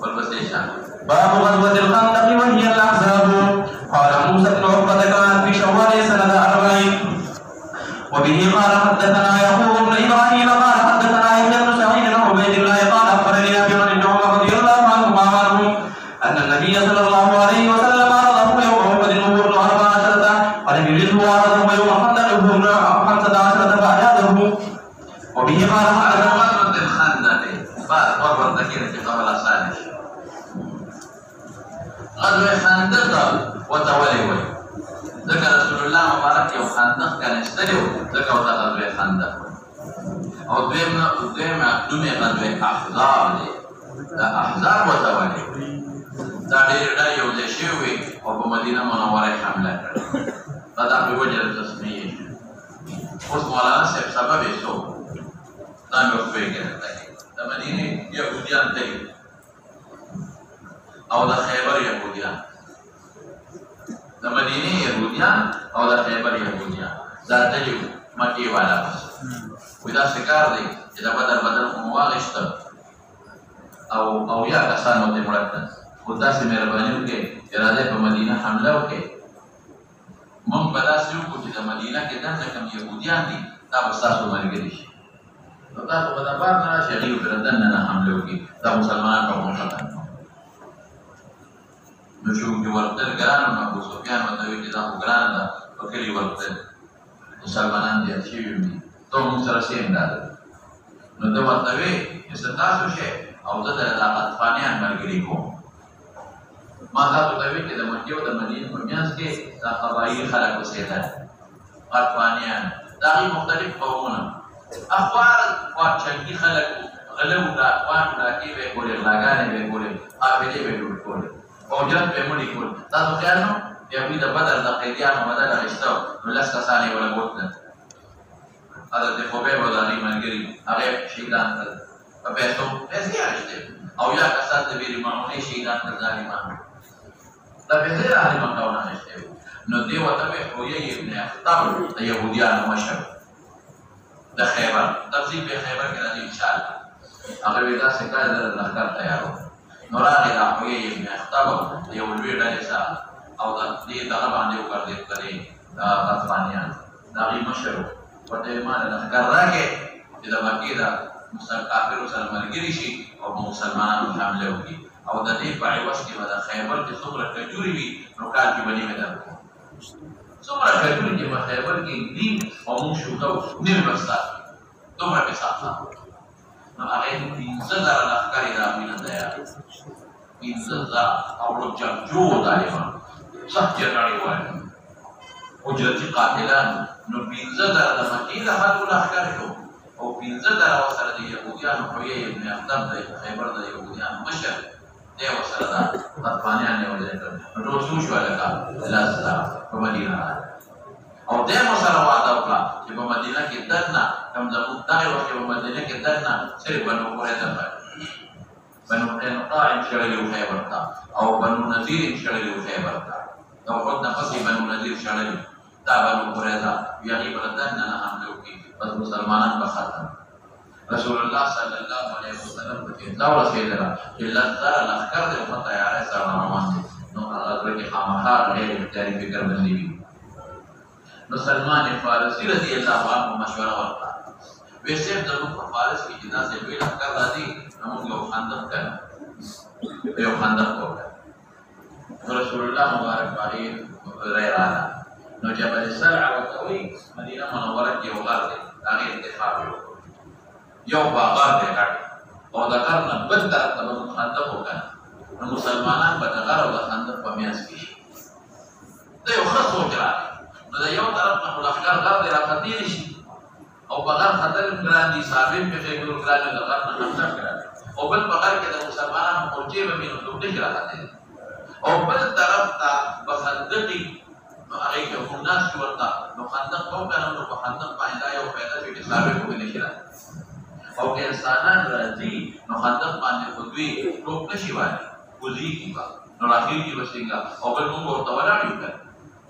والبسيشة باب غزوة الخندق وهي الأحزاب قال موسى بن عقبة كانت في شوال سنة 40 وبه قال حدثنا يعقوب بن إبراهيم قال حدثنا يحيى بن سعيد بن عبيد الله قال أخبرني أبي بن عمر رضي الله عنهما أن النبي صلى الله عليه وسلم عرضه يوم أحد وهو 14 ولم يجده عرضه يوم الخندق وهو 15 فأجازه وبه قال حدثنا غزوة الخندق بعد قرب ذكر في قبل الثاني غزوة خندق وتولي ذكر رسول الله مبارك يوم خندق كان يستلو ذكر غزوة خندق او دویم دومي غزوة احزاب دي دا احزاب وتولي دا ډېر یو ځای شوی او په مدینه منوره حمله کړه دا په وجه د تسمیه اوس مولانا صاحب سبب یې څه دا نو فکر کوي د مدینه یهودیان ته او د خیبر یهودیان د مدینه یهودیان او د خیبر یهودیان دا دجو مکی والا ودا شکار دی چې دا بدل مواغشت او یا کسانو ته مړکړه خدا سے مهرباني وکړي اراده په مدینه حمله وکړي مونږ په داسې وکړو چې د مدینه کې دنه کوم یهودیان دي دا به ستاسو ملګري شي نو تاسو به د بار نه راشئ هغوی پرې دننه نه حمله وکړي دا مسلمانان به مو ختم نو چې موږ ورتل ګرانو نو ابو سفیان ورته وایي چې دا خو ګرانه ده په کلي ورتل مسلمانان زیات شوي دي ته موږ سره څه امداد نو ده ورته وایي چې ستاسو شی او زه د غطفانیان ملګري کوم ما تاسو ته وایي چې د مکې او د مدینې په منځ کې دا قبایلي خلک اوسېدل غطفانیان د هغوی مختلف قومونه اخوار چنګي خلک غله وو اخوان ډاکې به یې کولې غلاګانې به یې کولې قافلې به یې جوړ کولې فوجات به یې مړي کول تاسو خیال نو د هغوی د بدر د قیدیانو بدل اخیسته نو 10 کسان یې وله بوتلل حضرت خبیب او د هغوی ملګري هغه یې شهیدان کړل په پیسو پیسې اخیستې او یا کسان د بېرې معمونې شهیدان کړل ظالمان دا پیسې د هغوی مقاونه اخیستې وو نو دې ورته وایي حویی ابن اخطب د یهودیانو مشر د خیبر تفصیل په خیبر کې راځي انشاءالله هغه وی دا څنګه د لښکر تیارو نو راغی دا حویی ابن اخطب یو لوی ډلې سره او دې دغه باندې وکړې کړې دا غطفانیان د هغوی مشر ورته یې ما د لښکر راکړې چې د مکې د کافرو سره ملګري شي او مسلمانانو حمله وکړي او د دې په عوض کې به د خیبر کې څومره کجورې وي نو کال کې به نیمې درکړو څومره کجورې چې په خیبر کې دي او موږ شوکه نیم بسته دومره کې ساخته نو هغه یې 15,000 لښکر یې د هغوی نه تیار 15,000 او جنګجو طالبان سخت جګړې وایي اجرتي قاتلان نو 15,000 د مکې د خلکو لښکر شو او 15,000 ورسره د یهودیانو حویی ابن اخطب د خیبر د یهودیانو مشر دی ورسره دا غطفانیان یې ولیدل نو ټول څو شوه لکه 10,000 په مدینه راغلل او دی مو سره وعده وکړه چې په مدینه کې دننه کوم زموږ دغې وخت کې په مدینه کې دننه صرف بنو قریظه بنو قینقاع یې شړلي وو خیبر ته او بنو نذیر یې شړلي وو خیبر ته د احد نه پسې بنو نذیر شړلي دا بنو قریظه هغوی به دننه نه حمله وکړي بس مسلمانان به ختم رسول الله صلی الله علیه وسلم په کې دا ورسېدله چې 10,000 لښکر دی او په تیارۍ سره روان دی نو هغه زړه کې خامخا غیر اختیاري فکر بندي وي نو سلمان فارسي رضی الله عنه مشوره ورکړه وی صاحب زموږ په فارس کې چې داسې لوی لښکر راځي نو موږ یو خندق کوو نو رسول الله مبارک په هغې ری راغله نو جبل السلع ورته وایي مدینه منوره کې یو غر دی د هغې انتخاب یې وکړو یو غر دی غټ او د غر نه بل طرف ته به موږ خندق وکړو نو مسلمانان به د غر او د خندق په منځ کې شي دا یو ښه سوچ راغی نو د یو طرف نه خو لښکر غر دی راختې نه شي او په غر ختل هم ګران دي صحابې هم پېښې ګرو ګران دي د غر نه حمله ګران او بل په غر کې د مسلمانانو مورچې به وي نو څوک نشي راختلی او بل طرف ته به خندقي نو هغې کې خو ناست ورته نو خندق به وکړم نو په خندق باندې دا یو پیدا شي چې صحابې خو به نشي راختلی او که انسانان راځي نو خندق باندې خو دوی ټوپ نشي وهلی کوزېږي به نو راخېږي به څنګه او بل موږ ورته ولاړ یو که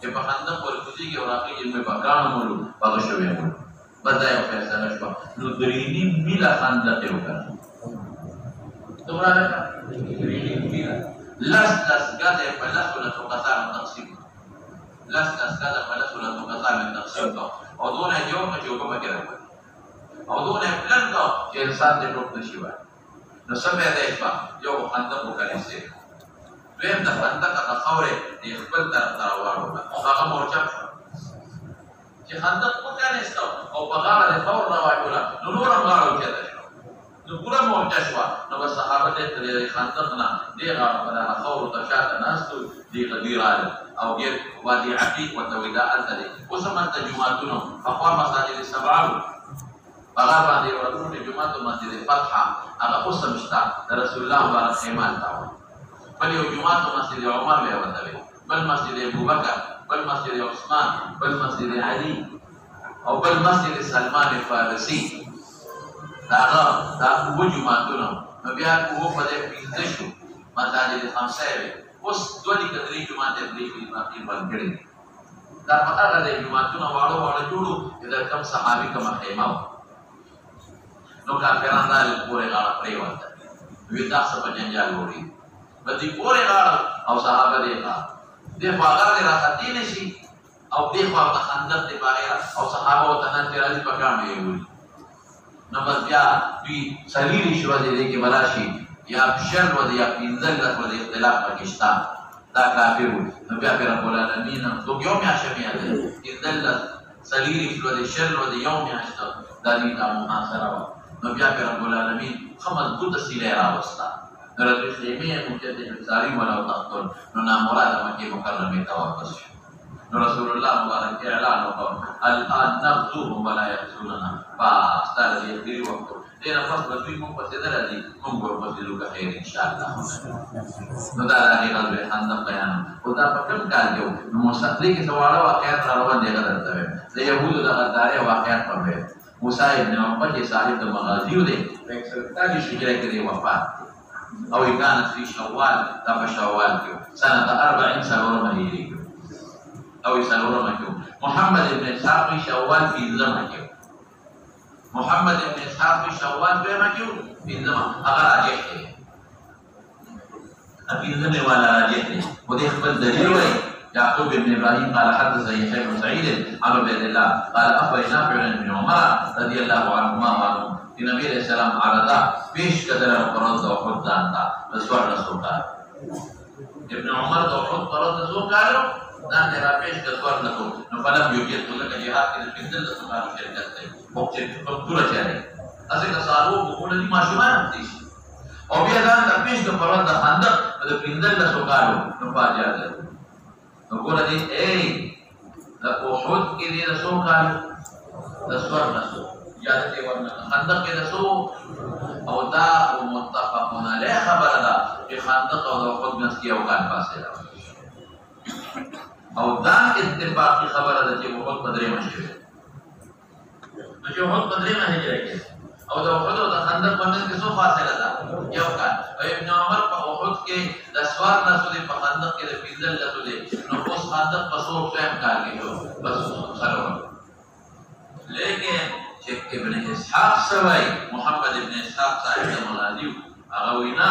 چې په خندق ورکوزېږي او راخېږي موږ به ګاڼو مولو هغه شوی مولو بس دا یو فیصله شوه نو 3.5 میله خندق یې وکړه دومره لکه 3.5 میله لس ګزه په لسو لسو کسانو تقسیم لس ګزه په لسو لسو کسانو تقسیم کړه او دونه یې جوړ کړه چې اوبه پکې راوړي او دونه یې پلن کړه چې انسان دې ټوپ نه شي وایي نو څه پیدا یې شوه یو خندق وکړی دویم د خندق هغه خاورې د خپل طرف ته راواړوله هغه مورچپ شوه چې خندق وکړېسته او په غاړه د خاور راواچوله نو نور هم غاړه اوچته شوه نو پوره مورچه شوه نو بس صحابه دې د خندق نه دې غاړه په دغه خاورو ته شاته ناست وو دوی راغلل او ډېر وادي عتیق ورته وایي دا هلته دی اوس هم هلته جوماتونه پخوا مساجد سبعه وو هغه باندې یو ټولې جومات مسجد فتحه هغه اوس هم شته د رسول الله مبارک خیمه هلته وه بل یو جومات مسجد عمر بیا ورته وایي بل مسجد ابوبکر بل مسجد عثمان بل مسجد علي او بل مسجد سلمان الفارسي دا اووه جوماتونه نو بیا اووه په دې پنځه شو مساجد خمسه وې اوس دوه دي که درې جومات یې پرېښي باقي بند کړي دا په هغه دی جوماتونه واړه واړه جوړو چې د کوم صحابي کومه خیمه وه نو کافران راغلل پورې غاړه پرېوته دوی دا څه په جنجال وړي په دې پورې غاړه او صحابه دې غاړه دې خوا غر دې راختې نه شي او دې خوا د خندق دې بغیر او صحابه ورته نن چې راځي په کاڼو یې وړي نو بس بیا دوی څلېرې شوه دې کې به راشي یا شل ودې یا پنځلس ودې اختلاف پکې شته دا کافر وو نو بیا پې رب العالمین څوک یو میاشته مې یاد دی پنځلس څلېرې شوه دې شل ودې یو میاشته دا دې دا محاصره وه نو بیا پې رب العالمین ښه مضبوطه سیله یې راوسته نو رضوی خیمې مجد حفظاري ولا تقتل نو نامراده مکې مکرمې ته واپس شو نو رسول الله مبارک اعلان وکړ الان نغزوهم ولا یغزوننا بس دا د اخري وخت دی نه پس به دوی موږ پسې نه راځي موږ ورپسې ځو که خیر انشاءالله نو دا د هغې غزوې خندق بیان خو دا په کوم کال کې و نو مستقلي کې څه واړه واقعیت را روان دی هغه درته وایم د یهودو د غدارۍ واقعیت پر ویل موسی ابن عقبه چې صاحب د مغازیو دی په 141 هجري کې دی وفات او كانت في شوال دا په شوال کې سنه 40 سلورمه هجري کې او سلورمه کې محمد ابن اسحاق في شوال في زمه کې محمد ابن اسحاق في شوال په ما کې في زمه هغه راجح دی في زمه ولا راجح دی و دې خپل دلیل وایي يعقوب بن ابراهيم قال حدث يحيى بن سعيد عن عبيد الله قال اخبرنا نافع بن عمر رضي الله عنهما قال النبي عليه السلام عرضا پیش کدر فرض او خود دانتا رسول رسول ابن عمر د خود فرض رسول کارو دان را پیش کدر نکو نو فلم یوجد کله کې jihad کې د سنت سره شرکت کوي او چې په ټول چاره اسه که سالو په دې ماشومان دي او بیا دا پیش د فرض د خندق د پندل رسول کارو نو باجا ده نو ګور دې ای د احد کې دې رسول کارو د سور رسول یاد دې ورنه خندق کې رسول او دا متفقون علیه خبره ده چې خندق او د احد منځ کې یو کال فاصله او دا اتفاقی خبره ده چې احد په درېمه شوې نو چې احد په درېمه هجري کې او د احد او د خندق په منځ کې څو فاصله ده یو کال او ابن عمر په احد کې د سوار رسول په خندق کې د پنځل رسول نو اوس خندق په څو کال کې شو بس سره لیکن چې ابن اسحاق سوای محمد ابن اسحاق صاحب د مغازی هغه وینا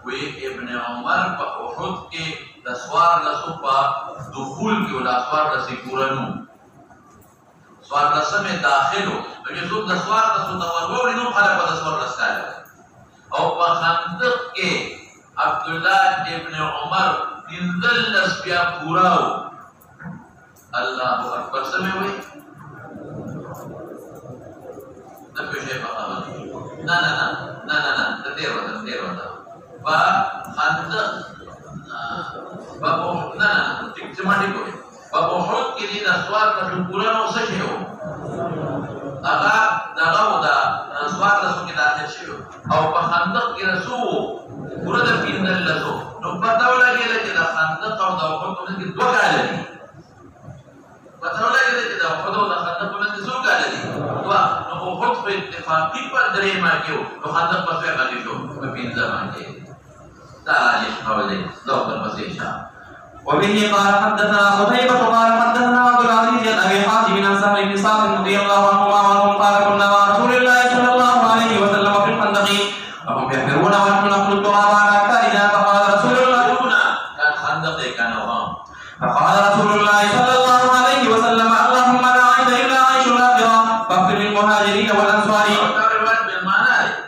وی ابن عمر په احد کې د سوار رسو په دخول کې ولا سوار رسې پورانو سوار رسمه داخلو چې څوک د سوار رسو د وروري نو خلک په سوار رساله او په خندق کې عبد الله ابن عمر پنځلس بیا پوراو الله اکبر سمې وي د پېښې په اړه نه د دې وته با خندق با نه ټیک سماټي کوي په احد کې د سوار د پورانو څه شی وو هغه دغه دا سوار د څو کې داخل شو او په خندق کې رسول پورا د پیندل لسو نو پتا ولګیږي چې د خندق او د احد په کې دوه کال دي پتا ولګیږي چې د احد او د خندق په کې څو کال دي نو احد په اتفاقی پر درې ما کې نو خندق په څه باندې شو په پینځه باندې دا راځي حواله دا پر پسې شه وبه قال حدثنا قتيبة قال حدثنا عبد العزيز بن أبي حاتم عن سهل بن سعد رضي الله عنهما وعنهم قال كنا مع رسول الله صلى الله عليه وسلم في الخندق وهم يحفرون ونحن نحمل التراب على أكتافنا فقال رسول الله كان خندق كان وهم فقال رسول الله صلى الله عليه وسلم اللهم لا عيش إلا عيش الآخرة فاغفر للمهاجرين والأنصار.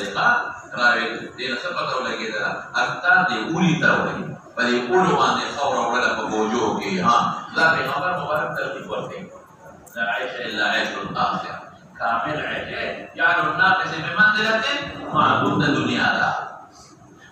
لقا راوي دين سبق ولا كده أكتر دي أولي تروي فليقولوا عن الخور ولا بوجوه ها لا بيغمر مبارك ترتيب ورثين لا عيش إلا عيش الآخرة كامل عيش يعني الناقص بمنزلة معدود الدنيا لا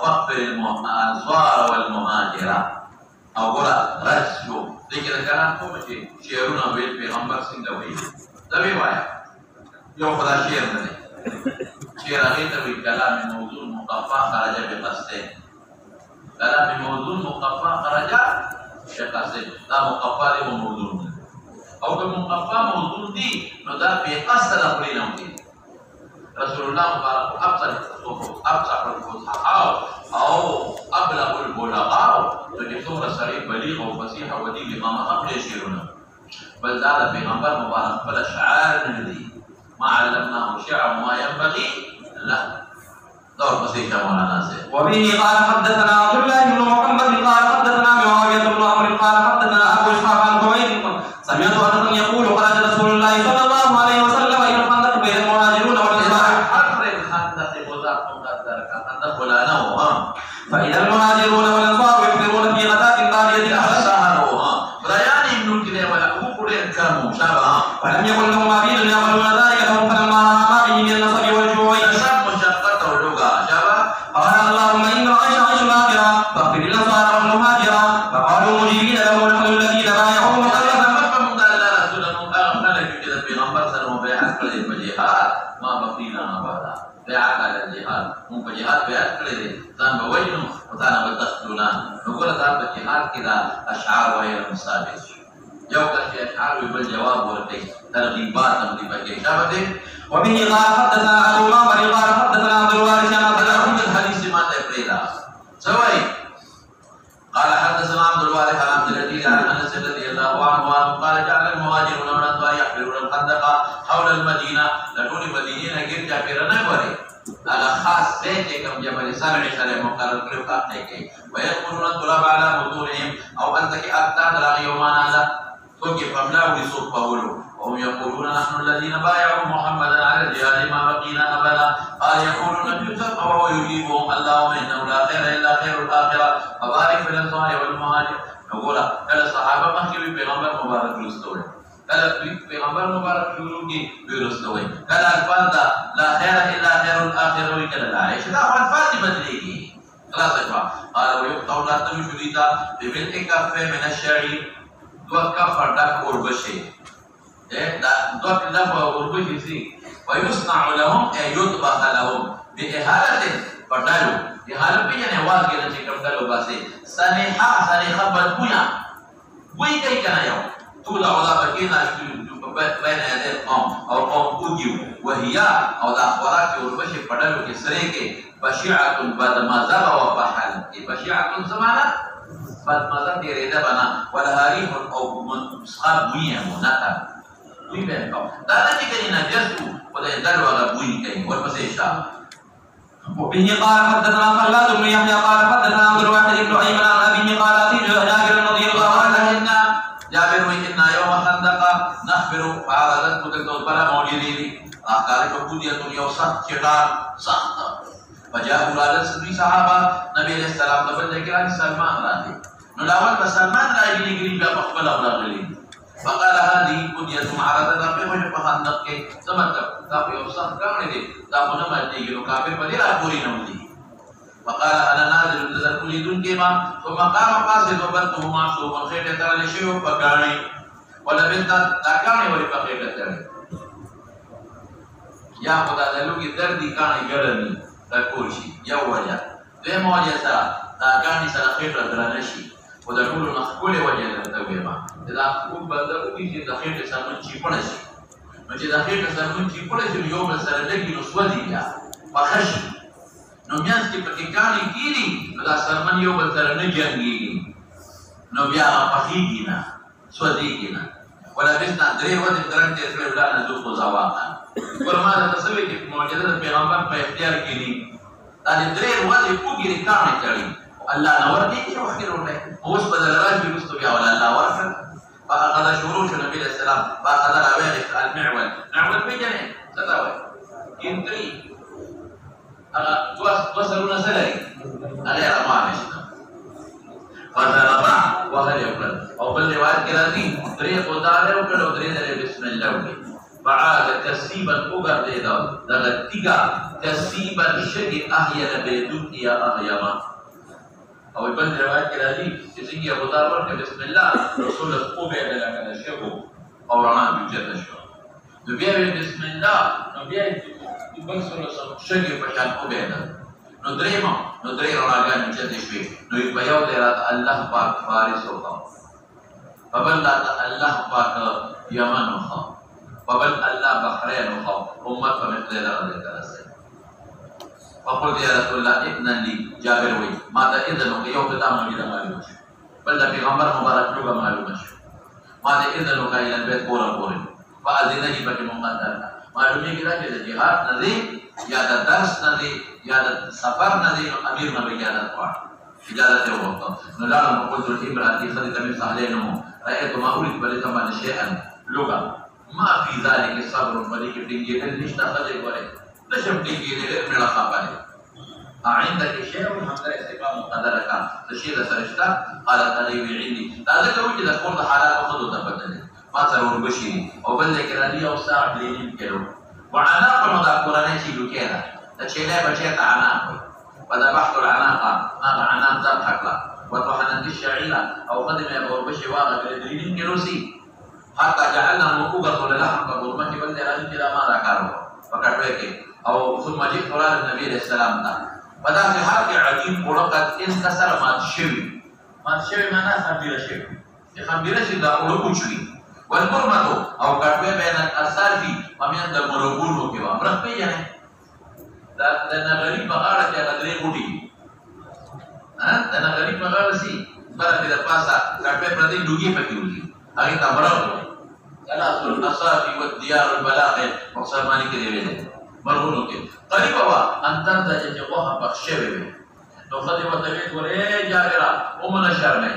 فاغفر الأنصار والمهاجر أو ولا رجو ذكر كلام كم شيء شيرنا بيت بيغمر سندوي تبي وايا يوم خدا شير منه شير أغير تبي كلام موضوع مقفى خرج بقصده كلام موضوع مقفى خرج بقصده لا مقفى له موضوع أو كمقفى موضوع دي ندا بقصد أقولين دي رسول الله مبارك أبصر الفصحاء أو أبلغ البلغاء تجسور السريع بليغ وفصيح ودين لما قبل يشيرنا بل زاد بيغمبر مبارك بل شعار الذي ما علمناه شعر ما ينبغي له دور بسيطة مولانا سي. وبه قال حدثنا عبد الله بن محمد قال حدثنا معاوية بن عمرو قال حدثنا أبو إسحاق عن حميد سمعت أنس يقول خرج رسول الله صلى الله عليه وسلم إلى الخندق بين المهاجرون والأنصار. حفر الخندق مضاف مقدر كخندق ولا نوم فإذا المهاجرون والأنصار يحفرون في غداة طارية فلم يكن لهم عبيد يعملون ذلك لهم فلما رأى ما به من النصب والجوع قال اللهم إن عيش عيش الآخرة فاغفر للأنصار والمهاجر فقالوا مجيبين له ونحن الذين بايعوه مخلفا ما بقينا أبدا بيعك على الجهاد هم بجهاد بيعك كله تان بوجههم وتان بتدخلنا نقول تان بجهاد كذا أشعار وهي المسابق يوم كشي أشعار ويبل جواب ورتي ترغيبات نمدي بجه شابته. وبه قال حدثنا أبو معمر قال حدثنا عبد الوارث عن عبد الله بن الحديث ما تفريدا سوي قال حدثنا عبد الوارث عن عبد اللطيف عن أنس رضي الله عنه قال جعل المهاجرون والأنصار يحفرون الخندق حول المدينة لكون المدينة غير جابرنا وري على خاص بيت كم جبل سامع سلام مقرر كرفات نيكي ويقولون الطلاب على بطونهم أو أنتك أكتاد لا يومان على توقف أملا ولسوق فولو وهم يقولون نحن الذين بايعوا محمدا على الجهاد ما بقينا أبدا قال يقولون يوسف وهو يجيبهم اللهم إنه لا خير إلا خير الآخرة فبارك في الأنصار والمهاجر نقول كلا الصحابة ما كانوا بيغمبر مبارك لستوي كلا بيغمبر مبارك لولوكي بيرستوي كلا الفرد لا خير إلا خير الآخرة وكلا لا عيش لا هو الفرد بدليكي خلاص يا قال ويقطع لا تمشريتا بملء كف من الشعير دو كف دك أوربشي دو كف أوربشي سي ويصنع لهم يطبخ لهم بإهالة فدلوا إهالة بيجي نواز كده شكل دلوا بسي سنيحة بدبويا بوي كي كنا يوم تولا ولا بكينا بين يدي القوم أو قوم أوجيو وهي أو الأخبارات أوربشي فدلوا كسريك بشيعة بعد ما زبا وفحل بشيعة زمانة بعد ما زبا يريد بنا ولا ريح أو مسخاب بويا مناتا بوي بينكم لا تجي نجسو ولا يدلوا على بوي كي والمسيشة. وبه قال حدثنا خلاد بن يحيى قال حدثنا عبد الواحد بن أيمن عن أبيه قال أتيت جابر رضي الله عنه جابر إنا يوم خندق نخبر فعرضت مدلت بلا مولدين أخبارك وقودية يوسف شغال سخط فجاءوا على سبي صحابة نبي عليه السلام تبدأ كراني سلمان راضي نلاول بسلمان راضي لقريب يقبل أبلاغلين فقال هذه قودية عرضت ربي وجب خندق سمتك تابع يوسف كامل دي تابعنا مجدي كافر بدير أبوري نمدي فقال أنا نازل لذلك لدن كما ثم قام قاصد وبرته معصوب خير ترى لشيء فكاني ولا بنت تكاني ولي خير ترى يا خدا دلو کی دردی کانی گرمی تکوشی یا وجه دیم وجه سرا تاکانی سرا خیر درنشی و دلو نخکول وجه درتوی ما اذا خوب بدر اوی چی دخیر سرمن چی پنشی چې د خېټه سره مونږ چې پړې شو یو بل سره لګي نو سوځي بیا پخه شي نو میانس کې پکې کاڼي کېږي نو دا سرمن یو بل سره نه جنګېږي نو بیا هغه پخېږي نه سوځېږي نه ولبسنا 3 ورځې ګرم تېر کړې ولا نذوق زواقا ورما د تسوي کې معجزه د پیغمبر په اختیار کې دي دا 3 ورځې وګړي کاڼي کړي الله نور کې یو خیر ورته اوس بدل راځي رستو بیا ولا الله ورکړ فأخذ شروش النبي عليه السلام فأخذ الأوانس المعول معول بجنة تتوي كنتري توصلون سلي عليه رمانش فضربا وهل يقول أو بالرواية كرازي طريق وداره وكله طريق بسم الله فعاد كسيبا أقر ليدا دغتيغا كسيبا شدي أحيا بيدوك يا أحيما او بل روایت کې راځي چې څنګه ابو ذر ورته بسم الله رسول الله او به دلا کنه شګو او رانا بجد شو نو بیا بسم الله نو بیا بل سره شګي په شان او به نو درې راغان بجد شوي نو په یو دی رات الله پاک فارس وکړ فبل الله پاک یمن وکړ فبل الله بحرین وکړ امت په مثل راځي ترسه فقلت يا رسول الله إذن لي جابر وي ماذا إذن يوم تدام إلى معلومة بل پیغمبر مبارک لوگا معلومة ماذا إذن إلى البيت بورا بورا فأذنني بك مقدر معلومة كده كده جهاد نذي يا درس نذي يا سفر نذي أمير نبي يا دفع إجازة وقت نلعلم قلت الإمرأة خذت من سهلينه رأيت ما أريد بلتما شيئا لغة ما في ذلك صبر مليك تنجي نشتا خذي وري نشم تنجي من الخاباني عندك شيء وحمد استقام قدرك تشيل سرشتا قالت ألي عندي ذلك وجد كل حالات وخذوا تبدل ما ترون بشيري أو بل لكن لي أو ساعة لين كيلو وعناق المضى قراني شيلو كينا تشيلها بشيت عناق فذبحت العناق ما عناق ذبحك لا وطحنت الشعيرة أو خدم أبو بشي واغا بلدرين كيلو سي حتى جعلنا مقوبة للحم كبرمة بل لأجل كلا ما ذكروا فكرتك أو ثم جئت رأى النبي عليه السلام pada hal yang ajib ulakat inkasar mat syiri mana khambira syiri khambira syiri dah ulu kucuri wal murmatu au katwe baina asafi pamian da morogulu ke wa berapa ya ne dan nagari bagara ya kadre budi dan nagari bagara si para tidak pasa katwe berarti dugi pagi dugi hari tabarau kana asul asafi wa diyar al balagh maksud mani ke dewe مرغونو کې قریب وا انتر د جوه بخښوي نو خدای په دې ورې جابرا ومن شرمه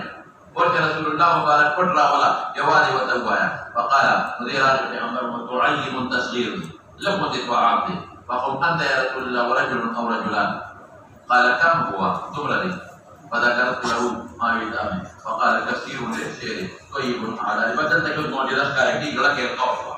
ورته رسول الله مبارک پټ راولا یوالي وته وایا فقال مديرات پیغمبر متعلم التصغير لقد وعبد فقم انت يا رسول الله ورجل او رجلان قال كم هو تمرني فذكرت له ما يدامه فقال كثير من الشيء طيب على بدل تكون معجزه كاركي غلا کې قوف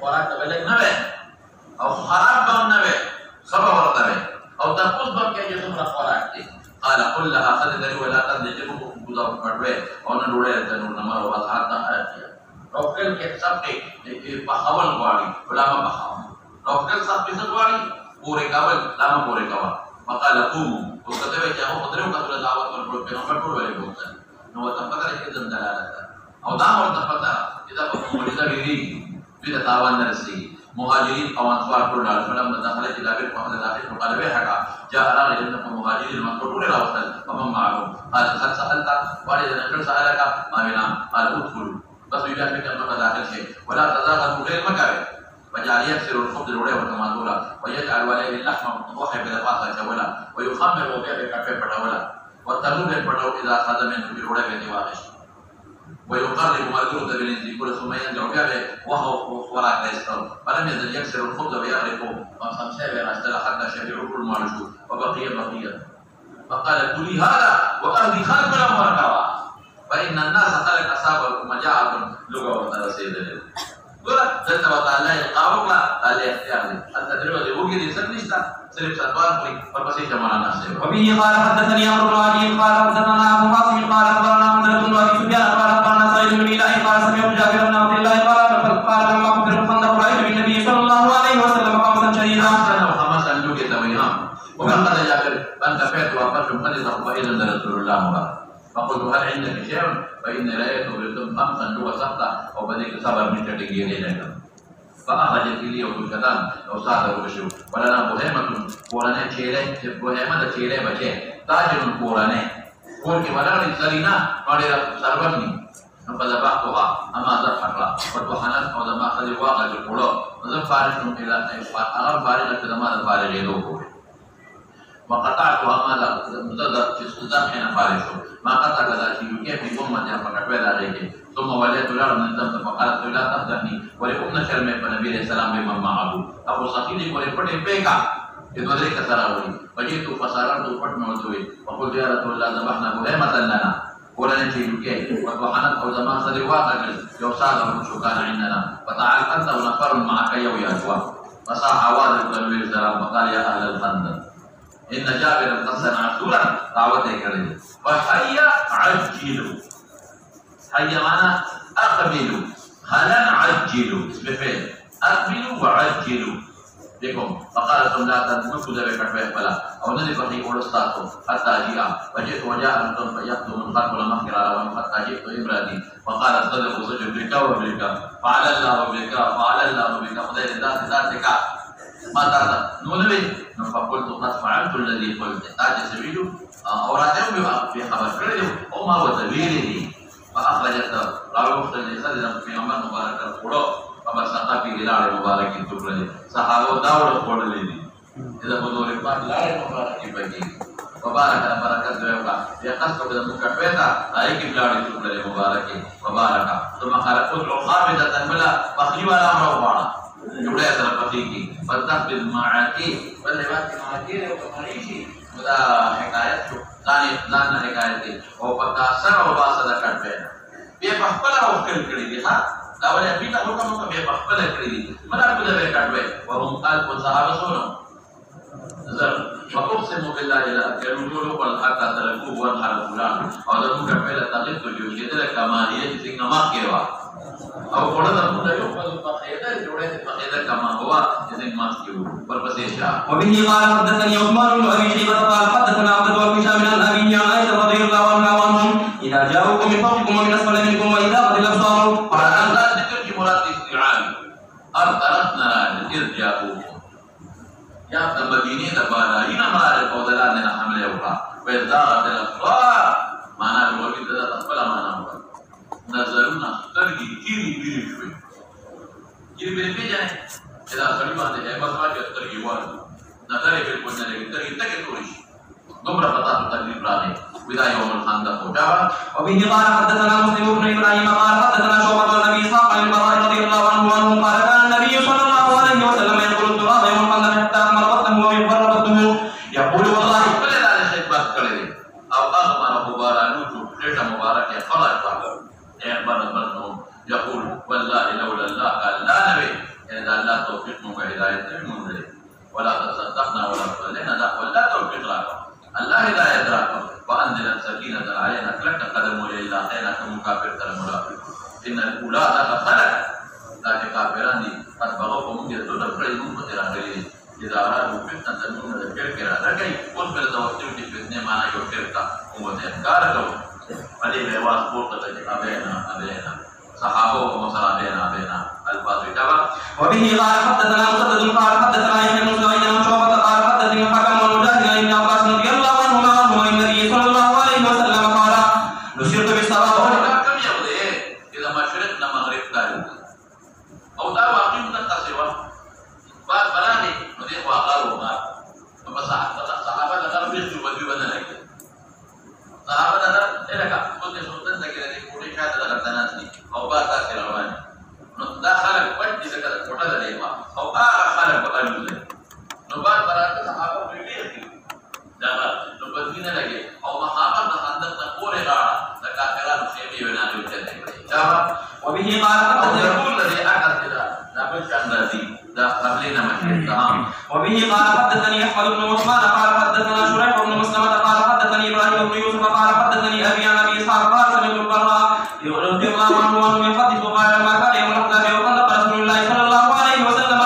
orang terbelik nabe, atau harap bang nabe, sabab orang nabe, atau takut bang kayak gitu mereka orang itu. Kalau kulla akhir dari walatan jadi buku budak berdua, orang dua dan nama orang harta ada. Rokil ke sampai pahawal kuari, ulama paham. Rokil sampai sekuari, pure kawal, lama pure kawal. Maka lakumu, usah terbaca, oh terus kalau dapat berbuat penampak berbalik bukan. Nawa tempat ada kita dalam. أو دعوة تفتح إذا فمولدة بيري بيت تاوان نرسي مهاجرين أو أنصار كل دار فلما دخلت إلى بيت محمد الأخير فقال بيحكا جاء راغب إنكم مهاجرين من كل الأوصال فمن معكم قال هل سألت وإذا نقل سألك ما بنا قال ادخلوا بس يجاء بك أنك داخل شيء ولا تزاغوا غير مكابه وجعل يكسر الخبز الولاء والتماثولا ويجعل وليه اللحم وحي بلفاظة جولا ويخمر وبيع بكافة فتولا والتنور الفتو إذا أخذ منه بالولاء بتواغش ويقرب مأجورة بالإنزي كل ثم ينزع بها وهو وراء كيستر فلم يزل يكسر الخبز ويعرفه فخمسة بأشترى حتى شبعه كل معجو وبقية فقال كلي هذا وأهدي خلق لهم وركوا فإن الناس خلق أصابهم مجاعة لغة وترسيد قل جل وتعالى يقارب لا تعالى اختيار حتى تدريب وجد سنشتا سلب سطوان قري فالبسيط جمعنا نفسه وبه قال حدثني عمرو بن عدي قال حدثنا أبو قاسم قال أخبرنا عمرو بن أبي سفيان قال أخبرنا سعيد بن إلهي قال سمعت جابر بن عبد الله قال لما كبر الخندق رأيت بالنبي صلى الله عليه وسلم قوسا شديدا خمسا لوكي تويها وقال قد جابر بان كفيت وأخبرت مخلصا فإذا رسول الله مبارك فقلت هل عندك شيء؟ فإني رأيت بالتم خمسا جوا سقطة وبديك صبر من تتجيه لك. فأخرجت إلي وتشتان لو صادر بشو ولنا بهيمة قرانة شيرة بهيمة شيرة بشي تاجر قرانة قول ولا رسالنا قال سربني فذبحتها أما ذبحتها وتوحنت أو ذبح خذ واقع القلوب وذبح فارغ إلى أرى فارغ كذا ما فارغ يدوه وقطعتها ماذا متذبح في السودان حين فارغ ما قطع كذا شيء كيف يقوم ما فكبر عليه ثم وليت الأرض من ذنب فقالت لا تهدني ولأمنا شرمي فنبي عليه السلام بمن معه أبو صخيلي ولفرد بيكا يدري كسراوي وجئت فسارت فتن وذوي وقلت يا رسول الله ذبحنا بهيمة لنا ولنا شيء كيف وتوحنت أو زمان صدي واقع يوصاد شكان عندنا فتعال أنت ونفر معك يوم أجوا فصاح والد النبي عليه السلام فقال يا أهل الخندق إن جابر قد صنع سورا دعوته كريم فهيا عجلوا هيا معنا أقبلوا هلا عجلوا بفعل أقبلوا وعجلوا بكم فقال ثم لا تنكسوا ذلك الفعل فلا أو نذف في أولستاكم حتى جاء وجئت وجاء أنتم فيكتم من خلق المخير على وأن حتى جئت إبرادي فقال صدق سجد بك وبك فعل الله بك فعل الله بك فضيل ذاتك ما ترى نولي فقلت قد فعلت الذي قلت تاج سبيل أوراتهم بخبر كريم وما هو سبيله فأخرجت راوي مسلم سيدنا في عمر مبارك القلوب فبسط في هلال مبارك التبرد صحابة داود القول لي إذا بدور الباب هلال مبارك بجي وبارك بركة دوما يقصد بدم كفيتا أيك هلال التبرد مبارك وبارك ثم قال ادعو خامدة بلا فخلوا لا روعنا جوړه سره پخېږي فتقبل معاکی بلې واکې معاکی او کمریشي دا حکایت شو ځان نه حکایت دی او پتا سره او باسه دا کټه به په خپل اوکل کړی دی ها دا ولې پیټه حکم نو به په خپل کړی دی مله په دې کټوي وهم قال صحابه سونو نظر وقسم بالله لا يرجو ولا حتى تركوا وانحر فلان او دا موږ په لا تغلط جو چې د کماليه څنګه ما کېوا او وړه د موږ یو په فقيده جوړه فقيده كما هو اذن ما کیو ورپسې شاه وبه قال حدثني عثمان بن ابي شيبه قال حدثنا عبد الله بن هشام عن ابي عائشه رضي الله عنها وعنهم اذا جاءوكم من فوقكم ومن اسفل منكم واذا قد الابصار وعلى الله ذكر في مراد استيعاب ارترتنا ارجعوكم يا ابن المدينه دبانا هنا مراد فوزلان نے حمله وکړه واذا قد الابصار معنا ورته د خپل معنا وکړه نظرونه سترګې کیری بیری شوي کیری بیری پیژنې دا سړی باندې هیبت واجب سترګې وایي نظر یې بالکل نه لګي سترګې تکې تورې شي دومره پتا ته تقریب راغی ودا یوم الخندق وجاء وبه قال حدثنا مسلم بن ابراهيم قال حدثنا شعبة عن ابي اسحاق عن البراء رضي الله عنه قال كان النبي صلى الله عليه وسلم يقول التراب يوم الخندق حتى اكمل بطنه ويغفر بطنه يقول والله كل ذلك خدمت کړې او اغمر مبارک ټیټه مبارک یې خلاص کړ يقول والله لولا الله قال لا نبي إن الله توفيق من هداية من ولا تصدقنا ولا صلينا لا ولا توفيق لك الله هداية لك وأنزل السكينة علينا لك قدموا إلى خيرا كمكافر المنافق إن الأولاد خلق لكن كافران قد بغوا من يدون فريد مقدر عليه إذا أرادوا فتنة من الكركرة لكي قل بالتوفيق فتنة معنا يوفيقك ومتذكار له فليه بيواز بورقة أبينا صحابه ومصابينا بين الفاظ تبع وبه قال حدثنا مسدد قال حدثنا يحيى بن سعيد عن شعبة قال حدثني الحكم والمجاهد عن ابن عباس رضي الله عنهما عن النبي صلى الله عليه وسلم قال نصرت بالصلاة كم يبدأ إذا ما شرقنا مغرب داري أو دا واقع متقصوا بعد بلاني نضيف وقالوا ما فصحابة لقالوا بيشتوا بدنا لك صحابة لقالوا إلك كنت سلطان تكيرا دي كوري شاهد لغتنا سني أو باتا سيرواني دا خلق وجه ذكر قتل ليما أو خلق وقالوا لي نبات برات صحابة بيبير دغه نبدين لګي او محمد د خندق د پورې راړه د کافرانو خېمې ونانه وچته دا وبه قال حدثنا يقول الذي اكل كذا لا بشان ذي دا قبلنا مشهد وبه قال حدثني احمد بن عثمان قال حدثنا شريح بن مسلمة قال حدثني ابراهيم بن يوسف قال حدثني ابي عن ابي اسحاق قال سمعت البراء رضي الله عنه يحدث قال لما كان يوم الاحزاب وخندق رسول الله صلى الله عليه وسلم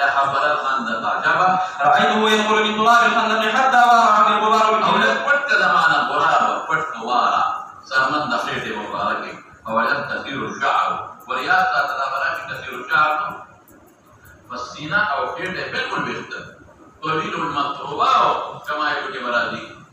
يا حفر الخندق عجبا رايته يدخل من طلاب الخندق حتى وقع في الغبار او لقد معنا غرابه وفت نوارا سرمن دخيت مباركي فوجد كثير الشعر ورياض تتابعنا في كثير الشعر فالسينة أو فيرد بالكل بيختلف طويل المطروبة كما يقول جبرادي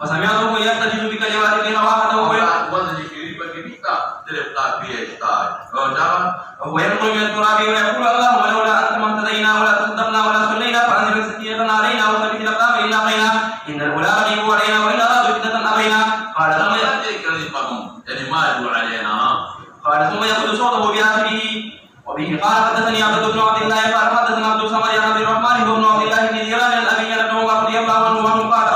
وسمعته يستجيب بكلمات رواحته وزن كريم بكريتا تلقى فيه اشتاق ويخرج من التراب ويقول اللهم لولا انت ما اهتدينا ولا تصدقنا ولا صلينا فانزل سكينة علينا وثبت الاقدام الا قينا ان الهدى غيب علينا والا ارادوا فتنة ابينا قال ثم يعني ما يدعو علينا قال ثم يأخذ صوته بآخره وبه قال حدثني عبد بن عبد الله قال حدثنا عبد الصمد عن عبد الرحمن بن عبد الله بن ديران الأبي رضي الله عنه قال